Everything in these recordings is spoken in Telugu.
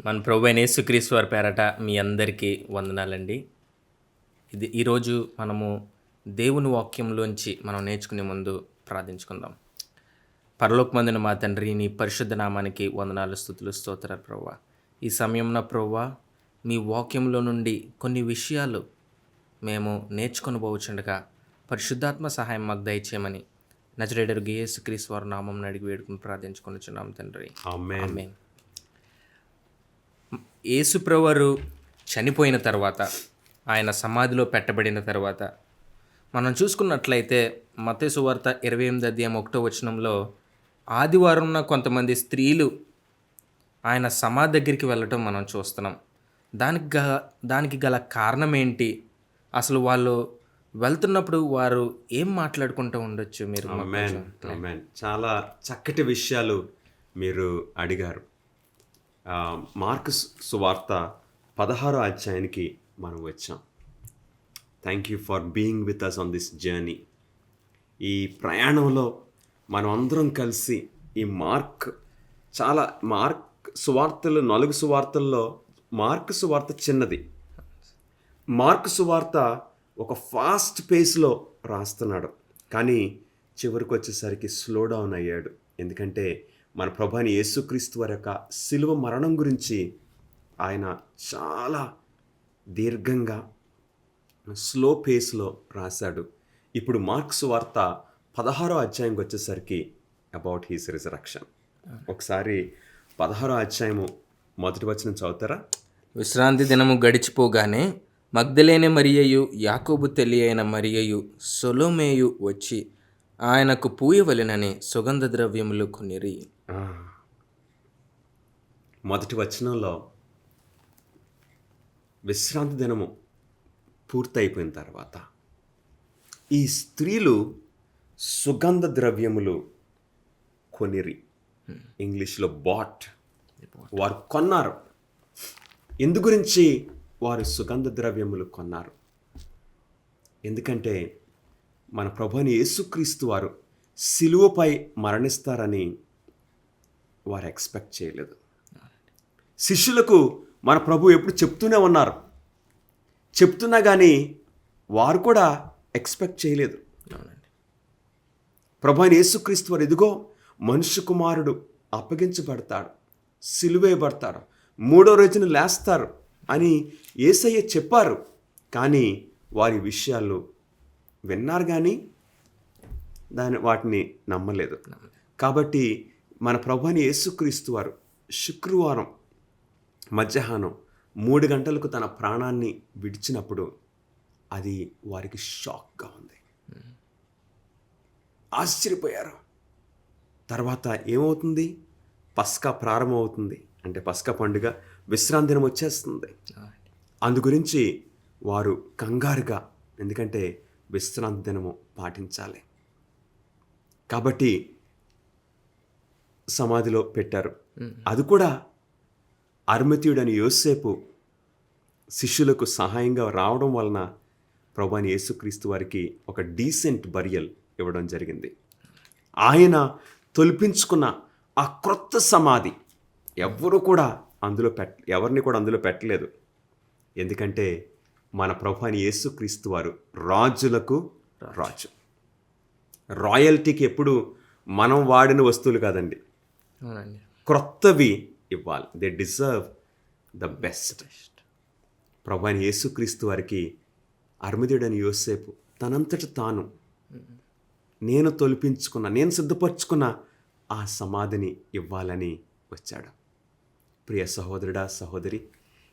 మన ప్రభువైన యేసుక్రీస్తు వారి పేరట మీ అందరికీ వందనాలండి. ఈరోజు మనము దేవుని వాక్యంలోంచి మనం నేర్చుకునే ముందు ప్రార్థించుకుందాం. పరలోకమందున మా తండ్రి, నీ పరిశుద్ధ నామానికి వందనాలు, స్తుతులు, స్తోత్రాలు ప్రభువా. ఈ సమయంలో ప్రభువా, మీ వాక్యంలో నుండి కొన్ని విషయాలు మేము నేర్చుకొని పోవచ్చుండగా పరిశుద్ధాత్మ సహాయం మాకు దయచేయమని నజరేయుడగు యేసుక్రీస్తు వారి నామమున అడిగి వేడుకుని ప్రార్థించుకొనుచున్నాం తండ్రి. ఆమేన్. యేసుప్రభువారు చనిపోయిన తర్వాత, ఆయన సమాధిలో పెట్టబడిన తర్వాత మనం చూసుకున్నట్లయితే మత్తయి సువార్త 28 అధ్యాయం 1వ వచనంలో ఆదివారంన కొంతమంది స్త్రీలు ఆయన సమాధి దగ్గరికి వెళ్ళటం మనం చూస్తున్నాం. దానికి గల కారణం ఏంటి? అసలు వాళ్ళు వెళ్తున్నప్పుడు వారు ఏం మాట్లాడుకుంటూ ఉండొచ్చు? మీరు చాలా చక్కటి విషయాలు మీరు అడిగారు. మార్కు సువార్త 16వ అధ్యాయానికి మనం వచ్చాం. Thank you for being with us on this journey. ఈ ప్రయాణంలో మనం అందరం కలిసి ఈ మార్క్ సువార్తలు 4 సువార్తల్లో మార్కు సువార్త చిన్నది. మార్కు సువార్త ఒక ఫాస్ట్ పేస్లో రాస్తున్నాడు, కానీ చివరికి వచ్చేసరికి స్లో డౌన్ అయ్యాడు. ఎందుకంటే మన ప్రభువైన యేసుక్రీస్తు వారి యొక్క శిలువ మరణం గురించి ఆయన చాలా దీర్ఘంగా స్లో పేస్లో రాశాడు. ఇప్పుడు మార్క్స్ వార్త 16వ అధ్యాయంకి వచ్చేసరికి అబౌట్ హీస్ రిజరక్షన్. ఒకసారి 16వ అధ్యాయము 1వ వచనం చదువుతారా? విశ్రాంతి దినము గడిచిపోగానే మగ్దలేనే మరియయు, యాకోబు తల్లి అయిన మరియయు, సొలోమేయు వచ్చి ఆయనకు పూయవలెనని సుగంధ ద్రవ్యములు కొనిరి. 1వ వచనంలో విశ్రాంతి దినము పూర్తయిపోయిన తర్వాత ఈ స్త్రీలు సుగంధ ద్రవ్యములు కొనిరి. ఇంగ్లీష్లో బాట్. వారు కొన్నారు. ఎందు గురించి వారు సుగంధ ద్రవ్యములు కొన్నారు? ఎందుకంటే మన ప్రభువైన యేసుక్రీస్తు వారు సిలువపై మరణిస్తారని వారు ఎక్స్పెక్ట్ చేయలేదు. శిష్యులకు మన ప్రభు ఎప్పుడు చెప్తూనే ఉన్నారు, చెప్తున్నా కానీ వారు కూడా ఎక్స్పెక్ట్ చేయలేదు. ప్రభువైన యేసుక్రీస్తు వారు ఇదిగో మనుష్య కుమారుడు అప్పగించబడతాడు, సిలువేయబడతాడు, 3వ రోజున లేస్తారు అని యేసయ్య చెప్పారు. కానీ వారి విషయాలు విన్నారు కానీ వాటిని నమ్మలేదు. కాబట్టి మన ప్రభువైన యేసుక్రీస్తు వారు శుక్రవారం మధ్యాహ్నం 3 గంటలకు తన ప్రాణాన్ని విడిచినప్పుడు అది వారికి షాక్గా ఉంది. ఆశ్చర్యపోయారు. తర్వాత ఏమవుతుంది? పస్కా ప్రారంభమవుతుంది. అంటే పస్కా పండుగ విశ్రాంతి దినం వచ్చేస్తుంది. అందు గురించి వారు కంగారుగా, ఎందుకంటే విశ్రాంతి దినము పాటించాలి కాబట్టి సమాధిలో పెట్టారు. అది కూడా అరిమతీయుడని యోసేపు శిష్యులకు సహాయంగా రావడం వలన ప్రభువైన యేసుక్రీస్తు వారికి ఒక డీసెంట్ బరియల్ ఇవ్వడం జరిగింది. ఆయన తొలిపించుకున్న ఆ క్రొత్త సమాధి ఎవరిని కూడా అందులో పెట్టలేదు. ఎందుకంటే మన ప్రభువైన యేసుక్రీస్తు వారు రాజులకు రాజు. రాయల్టీకి ఎప్పుడు మనం వాడిన వస్తువులు కాదండి, క్రొత్తవి ఇవ్వాలి. They deserve the best. ప్రభువైన యేసుక్రీస్తు వారికి అరిమతీయుడైన యోసేపు తనంతట తాను నేను సిద్ధపరచుకున్న ఆ సమాధిని ఇవ్వాలని వచ్చాడు. ప్రియ సహోదరుడా, సహోదరి,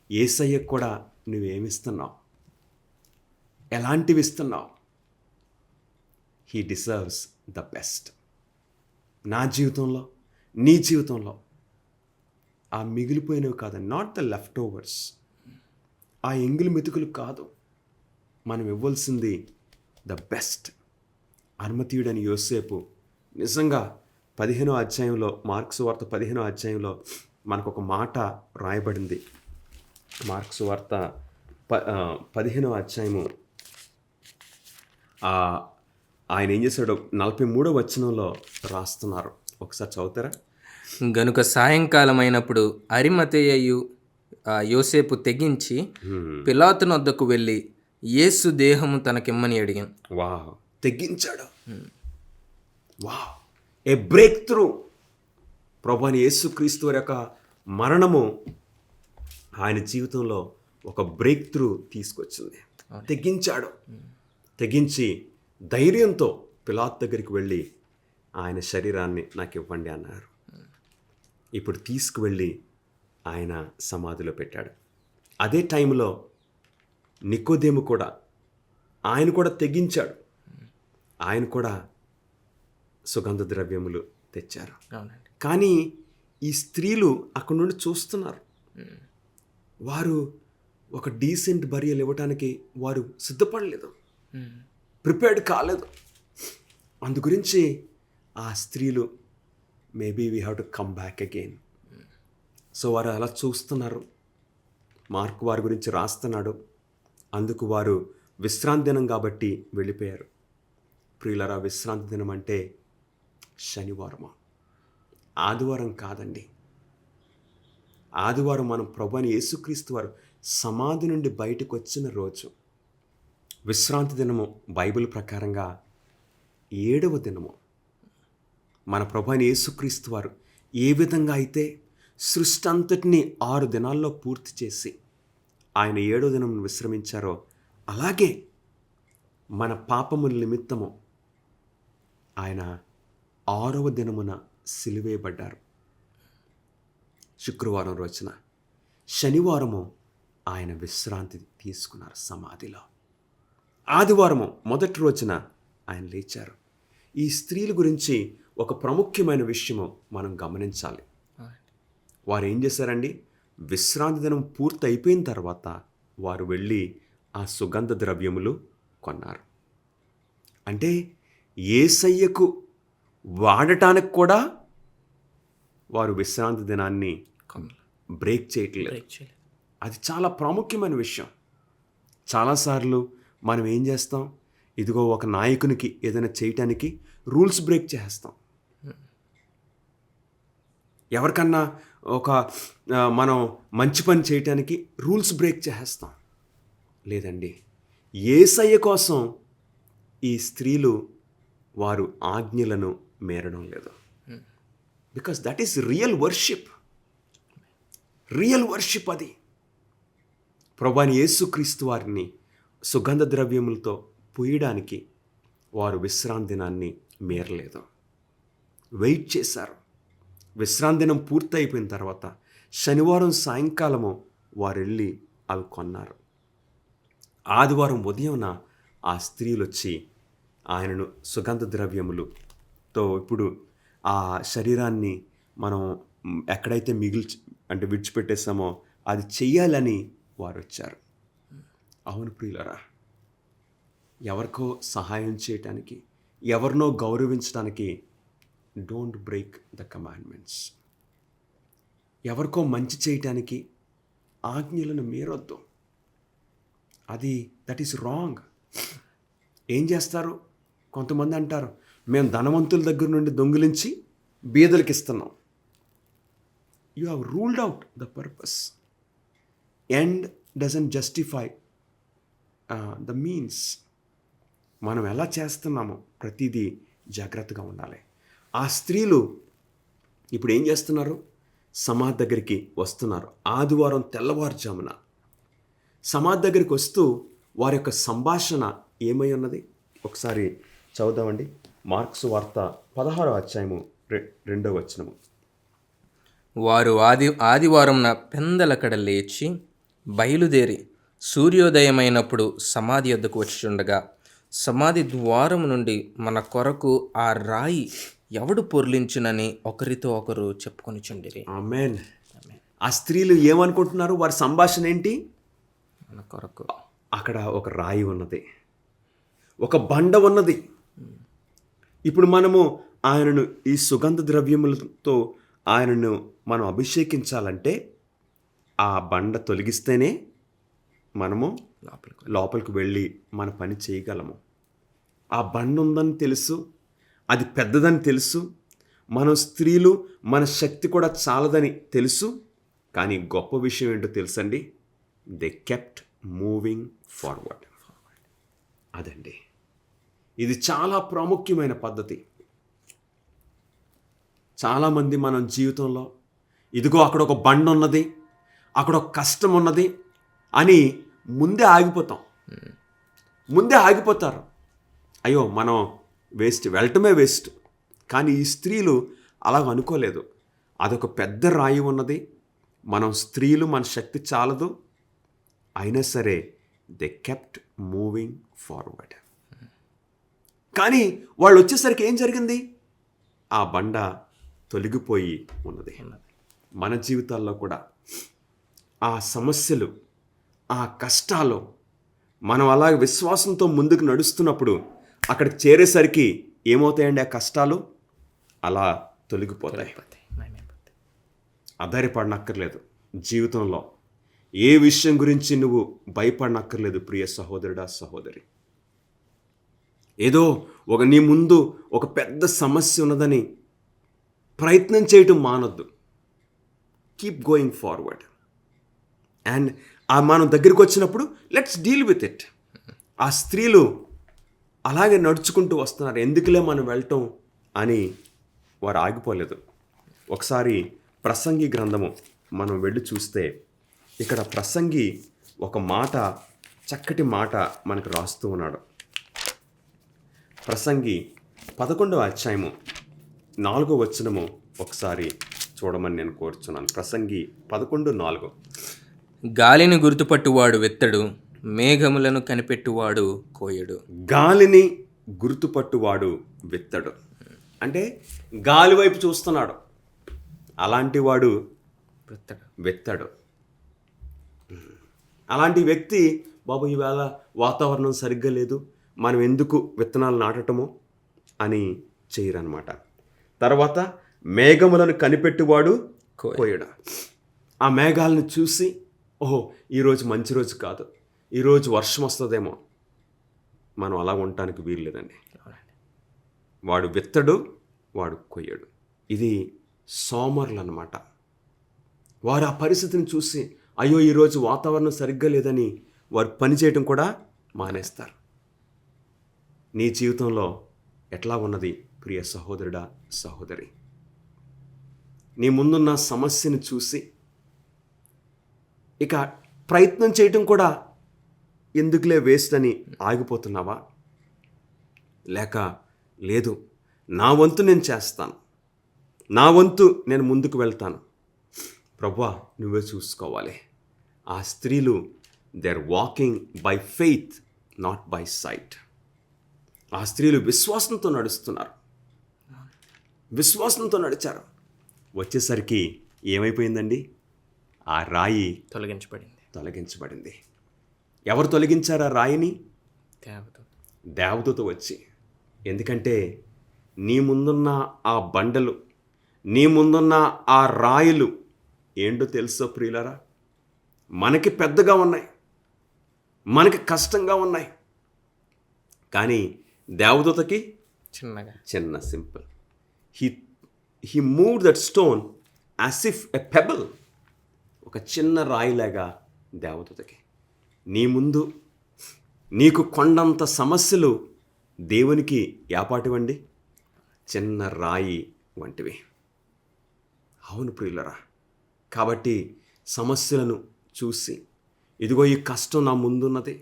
యేసయ్యకు కూడా నువ్వేమిస్తున్నావు? ఎలాంటివి ఇస్తున్నావు? He deserves the best. నా జీవితంలో, నీ జీవితంలో ఆ మిగిలిపోయినవి కాదు, నాట్ ద లెఫ్ట్ ఓవర్స్, ఆ ఎంగిలి మెతుకులు కాదు. మనం ఇవ్వాల్సింది ద బెస్ట్. అరిమతీయుడని యోసేపు నిజంగా 15వ అధ్యాయంలో, మార్కు సువార్త 15వ అధ్యాయంలో మనకు ఒక మాట రాయబడింది. మార్కు సువార్త 15వ అధ్యాయము ఆయన ఏం చేశాడో 43వ వచనంలో రాస్తున్నారు. ఒకసారి చదువుతారా? గనుక సాయంకాలం అయినప్పుడు అరిమతేయయు యోసేపు తెగించి పిలాతుని వద్దకు వెళ్ళి యేసు దేహము తనకిమ్మని అడిగాను. Wow, తెగించాడు. Wow, a break through. ప్రభువైన యేసుక్రీస్తు వారి యొక్క మరణము ఆయన జీవితంలో ఒక బ్రేక్ త్రూ తీసుకొచ్చింది. తెగించాడు. తెగించి ధైర్యంతో పిలాతు దగ్గరికి వెళ్ళి ఆయన శరీరాన్ని నాకు ఇవ్వండి అన్నారు. ఇప్పుడు తీసుకువెళ్ళి ఆయన సమాధిలో పెట్టాడు. అదే టైంలో నికోదేము కూడా, ఆయన కూడా తెగించాడు. ఆయన కూడా సుగంధ ద్రవ్యములు తెచ్చారు. అవునండి. కానీ ఈ స్త్రీలు అక్కడ నుండి చూస్తున్నారు. వారు ఒక డీసెంట్ బరియలు ఇవ్వటానికి వారు సిద్ధపడలేదు, ప్రిపేర్డ్ కాలేదు. అందు గురించి ఆ స్త్రీలు maybe we have to come back again. So వారు అలా చూస్తున్నారు. మార్కు వారి గురించి రాస్తున్నాడు. అందుకు వారు విశ్రాంతి దినం కాబట్టి వెళ్ళిపోయారు. ప్రియులరా, విశ్రాంతి దినం అంటే శనివారమా, ఆదివారం కాదండి. ఆదివారం మనం ప్రభువైన యేసుక్రీస్తు వారు సమాధి నుండి బయటకు వచ్చిన రోజు. విశ్రాంతి దినము బైబిల్ ప్రకారంగా 7వ దినము. మన ప్రభువైన యేసుక్రీస్తు వారు ఏ విధంగా అయితే సృష్టి అంతటిని 6 దినాల్లో పూర్తి చేసి ఆయన 7వ దినం విశ్రమించారో, అలాగే మన పాపముల నిమిత్తము ఆయన 6వ దినమున సిలువేయబడ్డారు శుక్రవారం రోజున. శనివారము ఆయన విశ్రాంతి తీసుకున్నారు సమాధిలో. ఆదివారము మొదటి రోజున ఆయన లేచారు. ఈ స్త్రీల గురించి ఒక ప్రాముఖ్యమైన విషయము మనం గమనించాలి. వారు ఏం చేశారండి? విశ్రాంతి దినం పూర్తి అయిపోయిన తర్వాత వారు వెళ్ళి ఆ సుగంధ ద్రవ్యములు కొన్నారు. అంటే యేసయ్యకు వాడటానికి కూడా వారు విశ్రాంతి దినాన్ని బ్రేక్ చేయట్లేదు. అది చాలా ప్రాముఖ్యమైన విషయం. చాలాసార్లు మనం ఏం చేస్తాం? ఇదిగో ఒక నాయకునికి ఏదైనా చేయటానికి రూల్స్ బ్రేక్ చేస్తాం. ఎవరికన్నా మనం మంచి పని చేయటానికి రూల్స్ బ్రేక్ చేస్తాం. లేదండి, యేసయ్య కోసం ఈ స్త్రీలు వారు ఆజ్ఞలను మేరడం లేదు. Because that is real worship. Real worship అది. ప్రభువైన యేసుక్రీస్తు వారిని సుగంధ ద్రవ్యములతో పూయడానికి వారు విశ్రాంతి దినాన్ని మేరలేదు, వెయిట్ చేశారు. విశ్రాంతి దినం పూర్తి అయిపోయిన తర్వాత శనివారం సాయంకాలము వారు వెళ్ళి అవి కొన్నారు. ఆదివారం ఉదయంన ఆ స్త్రీలు వచ్చి ఆయనను సుగంధ ద్రవ్యములతో, ఇప్పుడు ఆ శరీరాన్ని మనం ఎక్కడైతే విడిచిపెట్టేసామో అది చెయ్యాలని వారు వచ్చారు. అవును ప్రియులరా, ఎవరికో సహాయం చేయటానికి, ఎవరినో గౌరవించడానికి డోంట్ బ్రేక్ ద కమాండ్మెంట్స్. ఎవరికో మంచి చేయటానికి ఆజ్ఞలను మీరొద్దు. That is wrong. ఏం చేస్తారు? కొంతమంది అంటారు, మేము ధనవంతుల దగ్గర నుండి దొంగిలించి బీదలకు ఇస్తున్నాం. You have ruled out the purpose. End doesn't justify the means. మనం ఎలా చేస్తున్నామో ప్రతిదీ జాగ్రత్తగా ఉండాలి. ఆ స్త్రీలు ఇప్పుడు ఏం చేస్తున్నారు? సమాధి దగ్గరికి వస్తున్నారు. ఆదివారం తెల్లవారుజామున సమాధి దగ్గరికి వస్తూ వారి యొక్క సంభాషణ ఏమై ఉన్నది ఒకసారి చదువుదామండి. మార్క్సు వార్త 16వ అధ్యాయము 2వ వచనము. వారు ఆదివారంన పెందలకడ లేచి బయలుదేరి సూర్యోదయమైనప్పుడు సమాధి యొద్దకు వచ్చుచుండగా, సమాధి ద్వారము నుండి మన కొరకు ఆ రాయి ఎవడు పొర్లించునని ఒకరితో ఒకరు చెప్పుకొనిచుండిరి. ఆమేన్. ఆ స్త్రీలు ఏమనుకుంటున్నారు? వారి సంభాషణ ఏంటి? మన కొరకు అక్కడ ఒక రాయి ఉన్నది, ఒక బండ ఉన్నది. ఇప్పుడు మనము ఆయనను ఈ సుగంధ ద్రవ్యములతో ఆయనను మనం అభిషేకించాలంటే ఆ బండ తొలగిస్తేనే మనము లోపలికి వెళ్ళి మన పని చేయగలము. ఆ బండ ఉందని తెలుసు, అది పెద్దదని తెలుసు, మన స్త్రీలు మన శక్తి కూడా చాలదని తెలుసు. కానీ గొప్ప విషయం ఏంటో తెలుసండి, దే కెప్ట్ మూవింగ్ ఫార్వర్డ్. అదండి, ఇది చాలా ప్రాముఖ్యమైన పద్ధతి. చాలామంది మనం జీవితంలో ఇదిగో అక్కడ ఒక బండ ఉన్నది, అక్కడ ఒక కష్టం ఉన్నది అని ముందే ఆగిపోతారు. అయ్యో మనం వేస్ట్, వెళ్ళటమే వేస్ట్. కానీ ఈ స్త్రీలు అలాగ అనుకోలేదు. అదొక పెద్ద రాయి ఉన్నది, మనం స్త్రీలు, మన శక్తి చాలదు, అయినా సరే దే కెప్ట్ మూవింగ్ ఫార్వర్డ్. కానీ వాళ్ళు వచ్చేసరికి ఏం జరిగింది? ఆ బండ తొలగిపోయి ఉన్నది. మన జీవితాల్లో కూడా ఆ సమస్యలు, ఆ కష్టాలు, మనం అలా విశ్వాసంతో ముందుకు నడుస్తున్నప్పుడు అక్కడికి చేరేసరికి ఏమవుతాయండి? ఆ కష్టాలు అలా తొలగిపోతాయి. ఆధారపడనక్కర్లేదు. జీవితంలో ఏ విషయం గురించి నువ్వు భయపడనక్కర్లేదు ప్రియ సహోదరుడా, సహోదరి. ఏదో నీ ముందు ఒక పెద్ద సమస్య ఉన్నదని ప్రయత్నం చేయటం మానొద్దు. Keep going forward. అండ్ మనం దగ్గరికి వచ్చినప్పుడు లెట్స్ డీల్ విత్ ఇట్. ఆ స్త్రీలు అలాగే నడుచుకుంటూ వస్తున్నారు. ఎందుకులే మనం వెళ్ళటం అని వారు ఆగిపోలేదు. ఒకసారి ప్రసంగి గ్రంథము మనం వెళ్ళి చూస్తే ఇక్కడ ప్రసంగి ఒక మాట, చక్కటి మాట మనకు రాస్తూ ఉన్నాడు. ప్రసంగి 11వ అధ్యాయము 4వ వచనము ఒకసారి చూడమని నేను కోరుచున్నాను. ప్రసంగి 11:4. గాలిని గుర్తుపట్టువాడు విత్తడు, మేఘములను కనిపెట్టువాడు కోయడు. గాలిని గుర్తుపట్టువాడు విత్తడు అంటే గాలి వైపు చూస్తున్నాడు, అలాంటి వాడు విత్తడు. అలాంటి వ్యక్తి, బాబు ఈవేళ వాతావరణం సరిగ్గా లేదు, మనం ఎందుకు విత్తనాలు నాటటము అని చేయరనమాట. తర్వాత మేఘములను కనిపెట్టువాడు కోయడు. ఆ మేఘాలను చూసి, ఓహో ఈరోజు మంచి రోజు కాదు, ఈరోజు వర్షం వస్తుందేమో, మనం అలా ఉండటానికి వీలు లేదండి. వాడు విత్తడు, వాడు కొయ్యడు. ఇది సోమరులు అన్నమాట. వారు ఆ పరిస్థితిని చూసి, అయ్యో ఈరోజు వాతావరణం సరిగ్గా లేదని వారు పనిచేయటం కూడా మానేస్తారు. నీ జీవితంలో ఎట్లా ఉన్నది ప్రియ సహోదరుడా, సహోదరి? నీ ముందున్న సమస్యను చూసి ఇక ప్రయత్నం చేయటం కూడా ఎందుకులే వేస్ట్ అని ఆగిపోతున్నావా? లేక లేదు, నా వంతు నేను చేస్తాను, నా వంతు నేను ముందుకు వెళ్తాను, ప్రభువా నువ్వే చూసుకోవాలి. ఆ స్త్రీలు they are walking by faith, not by sight. ఆ స్త్రీలు విశ్వాసంతో నడుస్తున్నారు, విశ్వాసంతో నడిచారు. వచ్చేసరికి ఏమైపోయిందండి? ఆ రాయి తొలగించబడింది. ఎవరు తొలగించారు ఆ రాయిని? దేవదూత వచ్చి. ఎందుకంటే నీ ముందున్న ఆ బండలు, నీ ముందున్న ఆ రాయిలు ఏంటో తెలుసో ప్రియులారా, మనకి పెద్దగా ఉన్నాయి, మనకి కష్టంగా ఉన్నాయి. కానీ దేవదూతకి చిన్న simple. He moved that stone as if a pebble. ఒక చిన్న రాయిలాగా దేవదూతకి. నీ ముందు నీకు కొండంత సమస్యలు దేవునికి ఏపాటివండి? చిన్న రాయి వంటివి. అవును ప్రియులరా. కాబట్టి సమస్యలను చూసి, ఇదిగో ఈ కష్టం నా ముందున్నది,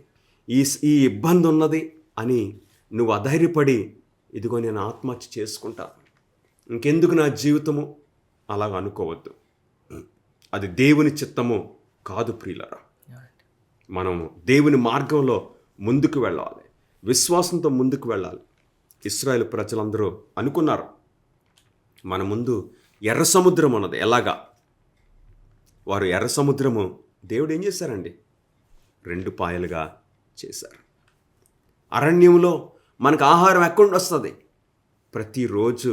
ఈ ఇబ్బంది ఉన్నది అని నువ్వు అధైర్యపడి, ఇదిగో నేను ఆత్మహత్య చేసుకుంటా, ఇంకెందుకు నా జీవితము, అలాగ అనుకోవద్దు. అది దేవుని చిత్తము కాదు ప్రియులరా. మనము దేవుని మార్గంలో ముందుకు వెళ్ళాలి, విశ్వాసంతో ముందుకు వెళ్ళాలి. ఇశ్రాయేలు ప్రజలందరూ అనుకున్నారు, మన ముందు ఎర్ర సముద్రం ఉన్నది. ఎలాగా? వారు ఎర్ర సముద్రము దేవుడు ఏం చేశారండి? 2 పాయలుగా చేశారు. అరణ్యంలో మనకు ఆహారం ఎక్కడి వస్తుంది? ప్రతిరోజు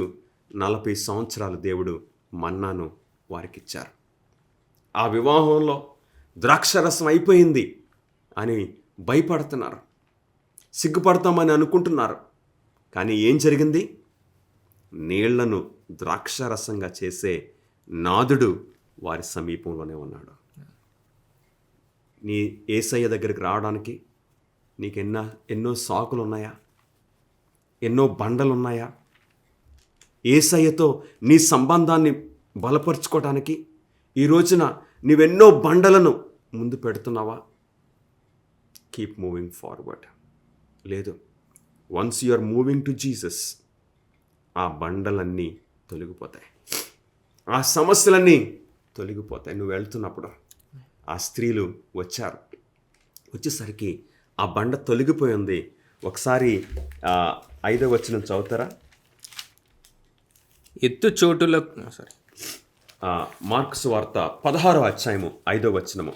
40 సంవత్సరాలు దేవుడు మన్నాను వారికి ఇచ్చారు. ఆ వివాహంలో ద్రాక్షరసం అయిపోయింది అని భయపడుతున్నారు, సిగ్గుపడతామని అనుకుంటున్నారు. కానీ ఏం జరిగింది? నీళ్లను ద్రాక్షరసంగా చేసే నాదుడు వారి సమీపంలోనే ఉన్నాడు. నీ యేసయ్య దగ్గరికి రావడానికి నీకు ఎన్నో సాకులు ఉన్నాయా? ఎన్నో బండలు ఉన్నాయా? యేసయ్యతో నీ సంబంధాన్ని బలపరుచుకోవడానికి ఈ రోజున నీవెన్నో బండలను ముందు పెడుతున్నావా? Keep moving forward. లేదు, once you are moving to Jesus, ఆ బండలన్నీ తొలగిపోతాయి, ఆ సమస్యలన్నీ తొలగిపోతాయి. నువ్వు వెళ్తున్నప్పుడు ఆ స్త్రీలు వచ్చేసరికి ఆ బండ తొలగిపోయింది. ఒకసారి 5వ వచనం చదువుతారా? ఎత్తు చోటుల మార్కు సువార్త 16వ అధ్యాయము 5వ వచనము.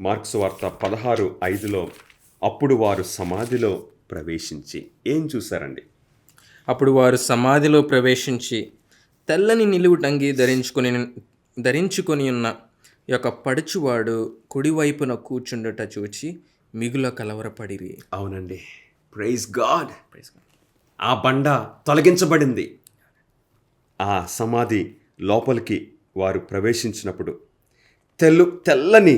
మార్కు సువార్త 16:5లో అప్పుడు వారు సమాధిలో ప్రవేశించి ఏం చూశారండి? అప్పుడు వారు సమాధిలో ప్రవేశించి తెల్లని నిలువుటంగి ధరించుకొని ఉన్న యొక్క పడుచువాడు కుడివైపున కూర్చుండుట చూచి మిగుల కలవరపడిరి. అవునండి, ప్రైజ్ గాడ్. ఆ బండ తొలగించబడింది. ఆ సమాధి లోపలికి వారు ప్రవేశించినప్పుడు తెల్లని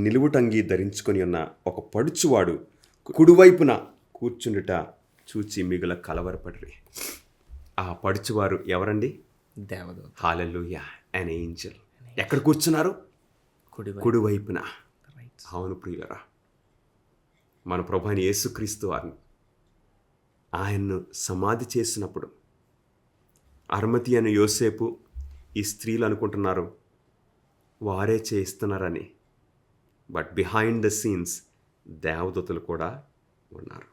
నిలువుటంగి ధరించుకొని ఉన్న ఒక పడుచువాడు కుడివైపున కూర్చుండుట చూచి మిగుల కలవరపడిరి. ఆ పడుచువారు ఎవరండి? దేవదూత. హల్లెలూయా, an angel. ఎక్కడ కూర్చున్నారు? కుడివైపున. అవును ప్రియులరా, మన ప్రభువైన యేసుక్రీస్తు వారిని ఆయన్ను సమాధి చేసినప్పుడు అర్మతి అనే యోసేపు, ఈ స్త్రీలు అనుకుంటున్నారు వారే చేస్తున్నారని. బట్ బిహైండ్ ద సీన్స్ దేవదూతలు కూడా ఉన్నారు.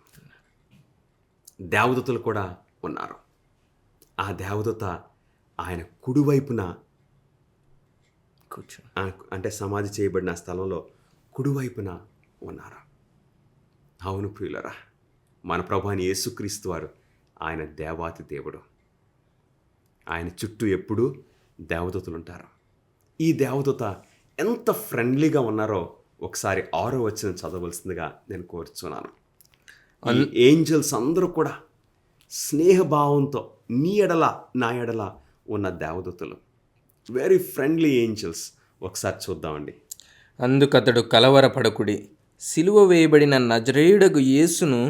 ఆ దేవదూత ఆయన కుడివైపున కూర్చో, అంటే సమాధి చేయబడిన స్థలంలో కుడివైపున ఉన్నారు. అవును ప్రియులరా, మన ప్రభువైన యేసుక్రీస్తు వారు ఆయన దేవాతి దేవుడు. ఆయన చుట్టూ ఎప్పుడూ దేవదూతలు ఉంటారు. ఈ దేవదూత ఎంత ఫ్రెండ్లీగా ఉన్నారో ఒకసారి 6వ వచనం చదవలసిందిగా నేను కోరుచున్నాను. ఈ ఏంజల్స్ అందరూ కూడా స్నేహభావంతో నీ ఎడల నా ఎడల ఉన్న దేవదూతలు, వెరీ ఫ్రెండ్లీ ఏంజల్స్. ఒకసారి చూద్దామండి. అందుకతడు కలవరపడకుడి, సిలువ వేయబడిన నజరేయుడగు యేసును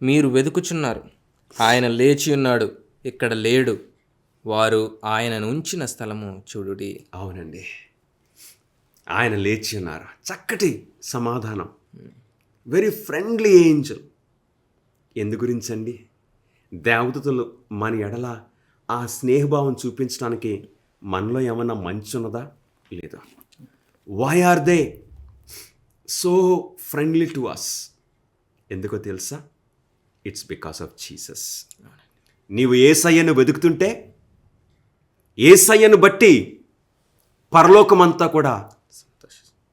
మీరు వెతుకుచున్నారు. ఆయన లేచి ఉన్నాడు, ఇక్కడ లేడు. వారు ఆయనను ఉంచిన స్థలము చూడుడి. అవునండి, ఆయన లేచి ఉన్నారు. చక్కటి సమాధానం, వెరీ ఫ్రెండ్లీ ఏంజల్. ఎందు గురించండి? దేవదూతలు మన ఎడల ఆ స్నేహభావం చూపించడానికి మనలో ఏమన్నా మంచి ఉన్నదా? లేదా? Why are they so friendly to us? ఎందుకో తెలుసా? It's because of Jesus. నీవు యేసయ్యను వెతుకుతుంటే యేసయ్యను బట్టి పరలోకమంతా కూడా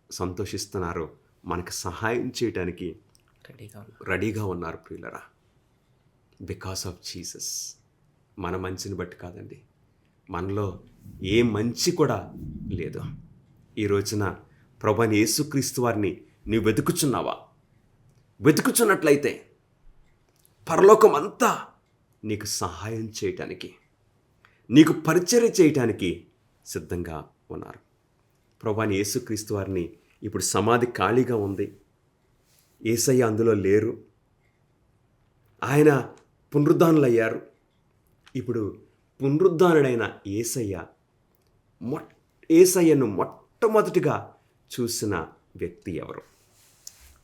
సంతోషిస్తున్నారు. మనకు సహాయం చేయడానికి రెడీగా ఉన్నారు ప్రియులరా. Because of Jesus. మన మంచిని బట్టి కాదండి, మనలో ఏ మంచి కూడా లేదు. ఈ రోజున ప్రభువైన యేసుక్రీస్తు వారిని నీవు వెతుకుచున్నావా? వెతుకుచున్నట్లయితే పరలోకం అంతా నీకు సహాయం చేయటానికి, నీకు పరిచర్య చేయటానికి సిద్ధంగా ఉన్నారు. ప్రభువైన యేసుక్రీస్తు వారిని ఇప్పుడు సమాధి ఖాళీగా ఉంది. యేసయ్య అందులో లేరు. ఆయన పునరుద్ధానులయ్యారు. ఇప్పుడు పునరుద్ధానుడైన యేసయ్యను మొట్టమొదటిగా చూసిన వ్యక్తి ఎవరు?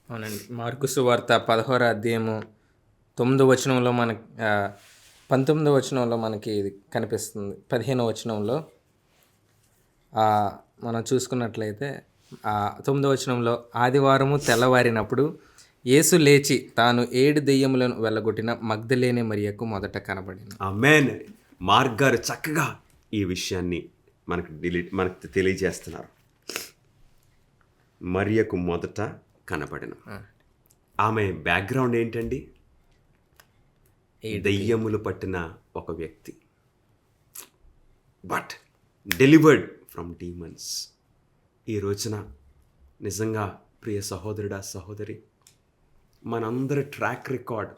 అవునండి, మార్కు సువార్త 16వ అధ్యాయము 9వ వచనంలో 19వ వచనంలో మనకి ఇది కనిపిస్తుంది. 15వ వచనంలో మనం చూసుకున్నట్లయితే 9వ వచనంలో ఆదివారము తెల్లవారినప్పుడు యేసు లేచి తాను 7 దెయ్యములను వెళ్ళగొట్టిన మగ్దలేనే మరియకు మొదట కనబడింది. ఆమేన్. మార్గారు చక్కగా ఈ విషయాన్ని మనకు తెలియజేస్తున్నారు. మరియకు మొదట కనబడిన ఆమె బ్యాక్గ్రౌండ్ ఏంటండి? దెయ్యములు పట్టిన ఒక వ్యక్తి, బట్ డెలివర్డ్ ఫ్రమ్ డీమన్స్. ఈ రోజున నిజంగా ప్రియ సహోదరుడా, సహోదరి, మనందరి ట్రాక్ రికార్డ్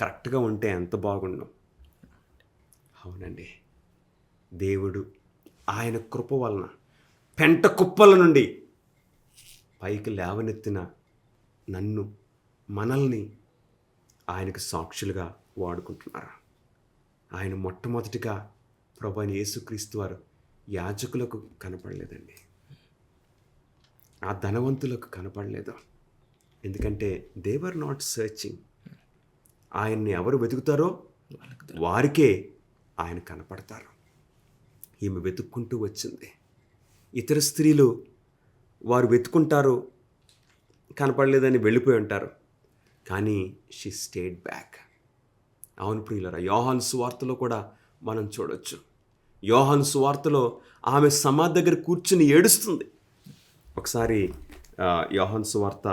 కరెక్ట్గా ఉంటే ఎంత బాగుండు. అవునండి, దేవుడు ఆయన కృప వలన పెంట కుప్పల నుండి పైకి లేవనెత్తిన నన్ను, మనల్ని ఆయనకు సాక్షులుగా వాడుకుంటున్నారు. ఆయన మొట్టమొదటిగా ప్రభువైన యేసుక్రీస్తు వారు యాజకులకు కనపడలేదండి, ఆ ధనవంతులకు కనపడలేదు. ఎందుకంటే దే వర్ నాట్ సర్చింగ్. ఆయన్ని ఎవరు వెతుకుతారో వారికే ఆయన కనపడతారు. ఈమె వెతుక్కుంటూ వచ్చింది. ఇతర స్త్రీలు వారు వెతుకుంటారు, కనపడలేదని వెళ్ళిపోయి ఉంటారు. కానీ షీ స్టేడ్ బ్యాక్. అవును ప్రియులరా, యోహాను సువార్తలో కూడా మనం చూడొచ్చు. యోహాను సువార్తలో ఆమె సమాధి దగ్గర కూర్చుని ఏడుస్తుంది. ఒకసారి యోహాను సువార్త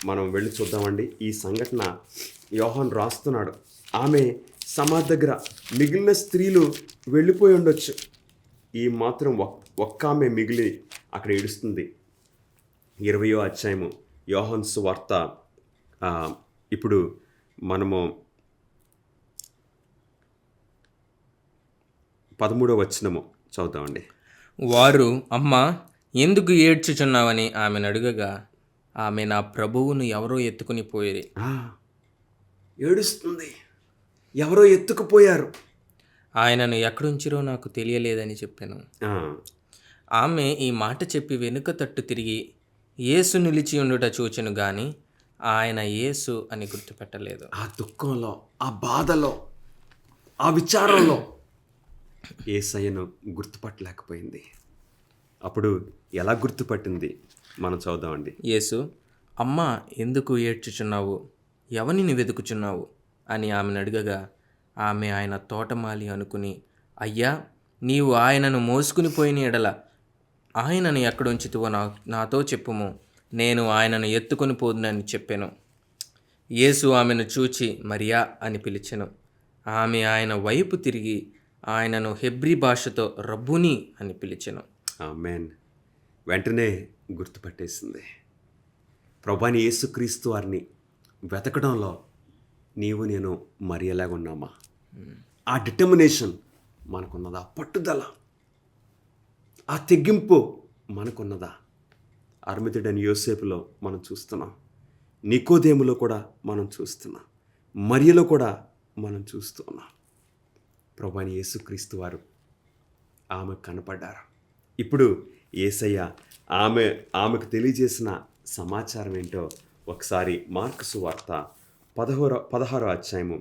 మనం వెళ్ళి చూద్దామండి. ఈ సంఘటన యోహాను రాస్తున్నాడు. ఆమె సమాధి దగ్గర మిగిలిన స్త్రీలు వెళ్ళిపోయి ఉండొచ్చు, ఈ మాత్రం ఒక్క ఆమె మిగిలి అక్కడ ఏడుస్తుంది. 20వ అధ్యాయము యోహాను సువార్త. ఇప్పుడు మనము 13వ వచనము చదువుతామండి. వారు, అమ్మా, ఎందుకు ఏడ్చుచున్నావని ఆమెను అడుగగా, ఆమె, నా ప్రభువును ఎవరో ఎత్తుకుని పోయిరి. ఏడుస్తుంది, ఎవరో ఎత్తుకుపోయారు, ఆయనను ఎక్కడుంచిరో నాకు తెలియలేదని చెప్పాను. ఆమె ఈ మాట చెప్పి వెనుక తట్టు తిరిగి యేసు నిలిచి ఉండుట చూచెను గాని ఆయన యేసు అని గుర్తుపెట్టలేదు. ఆ దుఃఖంలో, ఆ బాధలో, ఆ విచారంలో యేసయ్యను గుర్తుపట్టలేకపోయింది. అప్పుడు ఎలా గుర్తుపట్టింది మనం చదువుదామండి. యేసు, అమ్మా, ఎందుకు ఏడ్చుచున్నావు, ఎవరిని వెతుకుచున్నావు అని ఆమెను అడగగా, ఆమె ఆయన తోటమాలి అనుకుని, అయ్యా, నీవు ఆయనను మోసుకుని పోయిన ఎడల ఆయనను ఎక్కడుంచితివో నాతో చెప్పుము, నేను ఆయనను ఎత్తుకొని పోదునని చెప్పాను. యేసు ఆమెను చూచి మరియా అని పిలిచెను. ఆమె ఆయన వైపు తిరిగి ఆయనను హెబ్రీ భాషతో రబ్బుని అని పిలిచెను. ఆమేన్. వెంటనే గుర్తుపట్టేసింది. ప్రభువైన యేసుక్రీస్తు వారిని వెతకడంలో నీవు నేను మరియలాగా ఉన్నామా? ఆ డిటర్మినేషన్ మనకున్నదా? పట్టుదల, ఆ తెగింపు మనకున్నదా? అర్మితుడని యోసేపులో మనం చూస్తున్నాం, నికోదేములో కూడా మనం చూస్తున్నాం, మరియలో కూడా మనం చూస్తున్నాం. ప్రభువైన యేసుక్రీస్తు వారు ఆమె కనపడ్డారు. ఇప్పుడు యేసయ్య ఆమెకు తెలియజేసిన సమాచారం ఏంటో ఒకసారి మార్కు సువార్త 16వ అధ్యాయము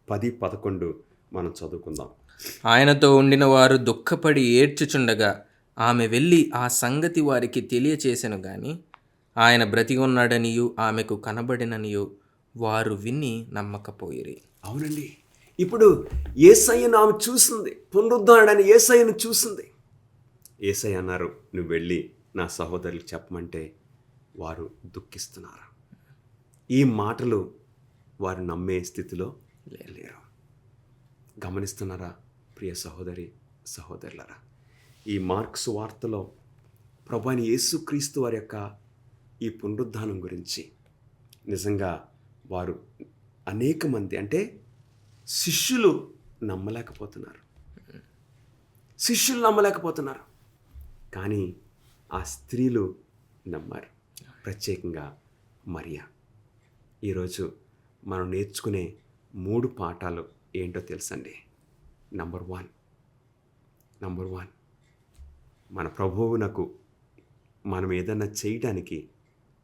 10-11 మనం చదువుకుందాం. ఆయనతో ఉండిన వారు దుఃఖపడి ఏడ్చుచుండగా ఆమె వెళ్ళి ఆ సంగతి వారికి తెలియచేసెను గాని ఆయన బ్రతికి ఉన్నాడనియు ఆమెకు కనబడిననియు వారు విని నమ్మకపోయిరి. అవునండి, ఇప్పుడు యేసయ్యను ఆమె చూసింది, పునరుద్ధరణని యేసయ్యను చూసింది. యేసయ్య అన్నారు, నువ్వు వెళ్ళి నా సహోదరులకు చెప్పమంటే వారు దుఃఖిస్తున్నారు. ఈ మాటలు వారు నమ్మే స్థితిలో లేరు. గమనిస్తున్నారా ప్రియ సహోదరి సహోదరులరా? ఈ మార్కు సువార్తలో ప్రభువైన యేసుక్రీస్తు వారి యొక్క ఈ పునరుద్ధానం గురించి నిజంగా వారు అనేక మంది, అంటే శిష్యులు నమ్మలేకపోతున్నారు. కానీ ఆ స్త్రీలు నమ్మారు, ప్రత్యేకంగా మరియా. ఈరోజు మనం నేర్చుకునే 3 పాఠాలు ఏంటో తెలుసండి. నంబర్ వన్, మన ప్రభువునకు మనం ఏదైనా చేయడానికి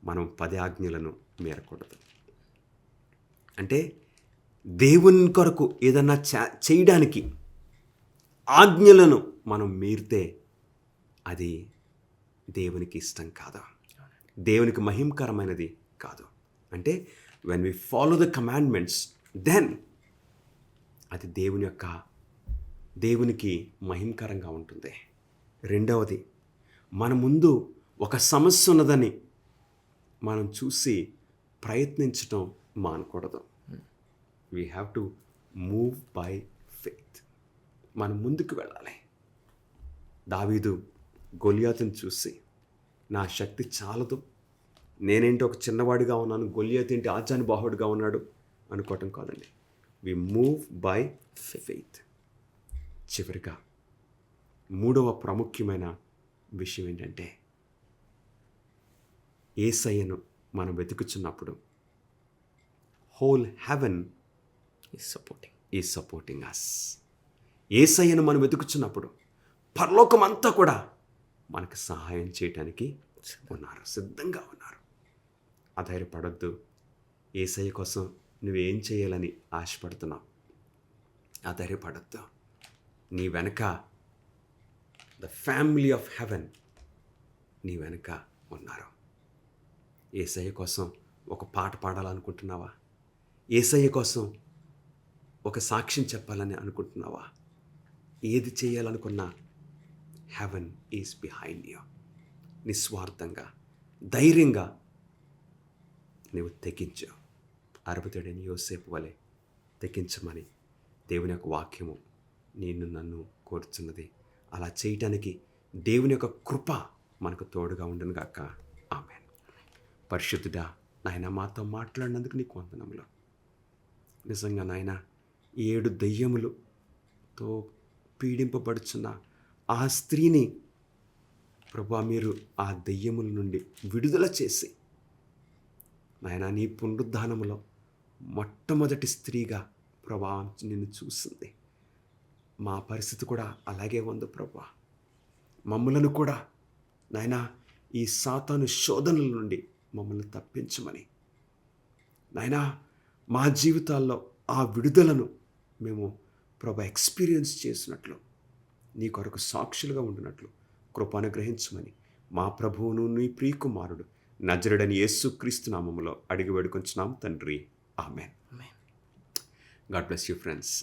మనం 10 ఆజ్ఞలను మీరకూడదు. అంటే దేవుని కొరకు ఏదన్నా చేయడానికి ఆజ్ఞలను మనం మీరితే అది దేవునికి ఇష్టం కాదు, దేవునికి మహిమకరమైనది కాదు. అంటే when we follow the commandments, then అది దేవునికి మహిమకరంగా ఉంటుంది. రెండవది, మన ముందు ఒక సమస్య ఉన్నదని మనం చూసి ప్రయత్నించటం మానకూడదు. We have to move by faith. మనం ముందుకు వెళ్ళాలి. దావీదు గొలియాతుని చూసి, నా శక్తి చాలదు, నేనేంటి ఒక చిన్నవాడిగా ఉన్నాను, గొలియాతు ఏంటి ఆజానుబాహుడుగా ఉన్నాడు అనుకోవటం కాదండి. We move by faith. చివరిగా మూడవ ప్రాముఖ్యమైన విషయం ఏంటంటే, యేసయ్యను మనం వెతుకుచున్నప్పుడు whole heaven is supporting. Is supporting us. యేసయ్యను మనం వెతుకుచున్నప్పుడు పరలోకం అంతా కూడా మనకు సహాయం చేయటానికి ఉన్నారు, సిద్ధంగా ఉన్నారు. అధైర్యపడొద్దు. యేసయ్య కోసం నువ్వేం చేయాలని ఆశపడుతున్నావు? అధైర్యపడొద్దు. నీ వెనక ద ఫ్యామిలీ ఆఫ్ హెవెన్ నీ వెనక ఉన్నారు. యేసయ్య కోసం ఒక పాట పాడాలనుకుంటున్నావా? యేసయ్య కోసం ఒక సాక్ష్యం చెప్పాలని అనుకుంటున్నావా? ఏది చేయాలనుకున్నా హెవెన్ ఈజ్ బిహైండ్ యూ. నిస్వార్థంగా, ధైర్యంగా నువ్వు తెగించు. అరబుతుడైన యోసేపు వలె తెగించమని దేవుని యొక్క వాక్యము నన్ను కోరుచున్నది. అలా చేయటానికి దేవుని యొక్క కృప మనకు తోడుగా ఉండును గాక. ఆమేన్. పరిశుద్ధుడా, నాయన మాతో మాట్లాడినందుకు నీకు వందనములు. నిజంగా నాయన 7 దెయ్యములతో పీడింపబడుచున్న ఆ స్త్రీని ప్రభువా మీరు ఆ దెయ్యముల నుండి విడుదల చేసి నాయన నీ పునరుద్ధానములో మొట్టమొదటి స్త్రీగా ప్రభువా నిన్ను చూసింది. మా పరిస్థితి కూడా అలాగే ఉంది ప్రభువా. మమ్మలను కూడా నాయన ఈ సాతాను శోధనల నుండి మమ్మల్ని తప్పించమని నాయనా మా జీవితాల్లో ఆ విడుదలను మేము ప్రభు ఎక్స్పీరియన్స్ చేసినట్లు, నీ కొరకు సాక్షులుగా ఉండినట్లు కృప అనుగ్రహించమని మా ప్రభువును నీ ప్రియకుమారుడు నజరుడని యేసుక్రీస్తు నామములో అడిగి వేడుకొంచున్నాం తండ్రి. Amen. God bless you friends.